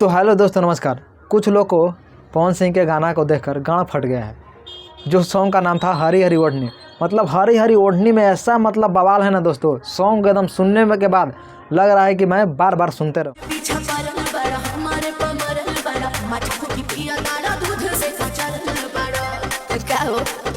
तो हेलो दोस्तों, नमस्कार। कुछ लोग को पवन सिंह के गाना को देखकर गाना फट गया है। जो सॉन्ग का नाम था हरी हरी ओढ़नी। मतलब हरी हरी ओढ़नी में ऐसा मतलब बवाल है ना दोस्तों, सॉन्ग एकदम सुनने में के बाद लग रहा है कि मैं बार बार सुनते रहूं।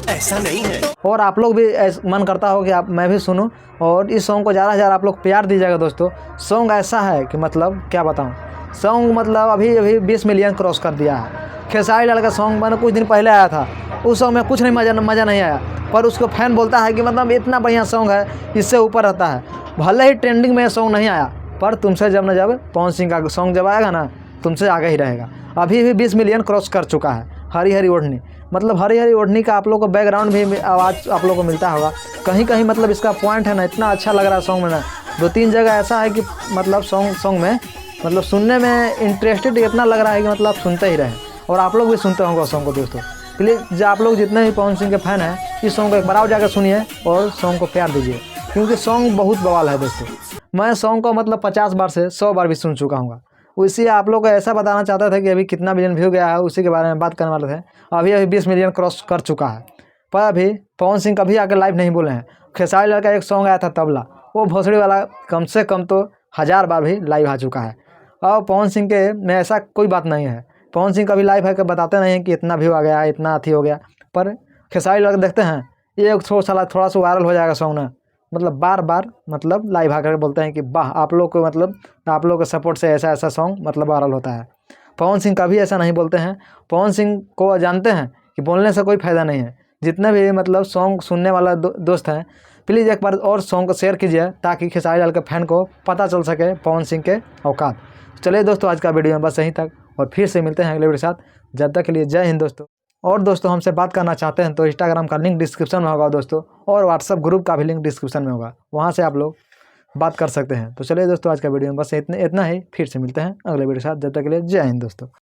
ऐसा नहीं है। और आप लोग भी मन करता हो कि मैं भी सुनूं और इस सॉन्ग को ज़्यादा से ज़्यादा आप लोग प्यार दीजिएगा दोस्तों। सॉन्ग ऐसा है कि मतलब क्या बताऊं, सॉन्ग मतलब अभी अभी 20 मिलियन क्रॉस कर दिया है। खेसारी लाल का सॉन्ग मैंने कुछ दिन पहले आया था, उस सॉन्ग में कुछ नहीं मज़ा नहीं आया, पर उसको फैन बोलता है कि मतलब इतना बढ़िया सॉन्ग है, इससे ऊपर रहता है। भले ही ट्रेंडिंग में सॉन्ग नहीं आया, पर तुमसे जब न जब पवन सिंह का सॉन्ग जब आएगा ना, तुमसे आगे ही रहेगा। अभी भी 20 मिलियन क्रॉस कर चुका है हरी हरी ओढ़नी। मतलब हरी हरी ओढ़नी का आप लोग को बैकग्राउंड भी आवाज़ आप लोग को मिलता होगा कहीं कहीं। मतलब इसका पॉइंट है ना, इतना अच्छा लग रहा है सॉन्ग में ना। 2-3 जगह ऐसा है कि मतलब सॉन्ग में मतलब सुनने में इंटरेस्टेड इतना लग रहा है कि मतलब आप सुनते ही रहें। और आप लोग भी सुनते होंगे सॉन्ग को दोस्तों। प्लीज़ जो आप लोग जितने भी पवन सिंह के फ़ैन हैं, इस सॉन्ग को एक बार और जाकर सुनिए और सॉन्ग को प्यार दीजिए, क्योंकि सॉन्ग बहुत बवाल है दोस्तों। मैं सॉन्ग को मतलब 50 बार से 100 बार भी सुन चुका हूँ। उसी आप लोग को ऐसा बताना चाहता था कि अभी कितना मिलियन व्यू गया है, उसी के बारे में बात करने वाले थे। अभी 20 मिलियन क्रॉस कर चुका है, पर अभी पवन सिंह कभी आकर लाइव नहीं बोले हैं। खेसारी लाल का एक सॉन्ग आया था तबला, वो भोसड़ी वाला कम से कम तो 1000 बार भी लाइव आ चुका है। और पवन सिंह के में ऐसा कोई बात नहीं है, पवन सिंह कभी लाइव है कि बताते नहीं हैं कि इतना व्यू आ गया, इतना अथी हो गया। पर खेसारी लाल देखते हैं ये थोड़ा सा वायरल हो जाएगा सॉन्ग ना, मतलब बार बार मतलब लाइव आकर बोलते हैं कि वाह आप लोग को मतलब आप लोग के सपोर्ट से ऐसा ऐसा सॉन्ग मतलब वायरल होता है। पवन सिंह कभी ऐसा नहीं बोलते हैं। पवन सिंह को जानते हैं कि बोलने से कोई फ़ायदा नहीं है। जितने भी मतलब सॉन्ग सुनने वाला दोस्त हैं, प्लीज़ एक बार और सॉन्ग को शेयर कीजिए, ताकि खेसारी लाल के फैन को पता चल सके पवन सिंह के औकात। चलिए दोस्तों, आज का वीडियो में बस यहीं तक, और फिर से मिलते हैं अगले वीडियो के साथ। जब तक के लिए जय हिंद दोस्तों। और दोस्तों, हमसे बात करना चाहते हैं तो इंस्टाग्राम का लिंक डिस्क्रिप्शन में होगा दोस्तों, और व्हाट्सअप ग्रुप का भी लिंक डिस्क्रिप्शन में होगा, वहाँ से आप लोग बात कर सकते हैं। तो चलिए दोस्तों, आज का वीडियो में बस इतना ही। फिर से मिलते हैं अगले वीडियो के साथ। जब तक के लिए जय हिंद दोस्तों।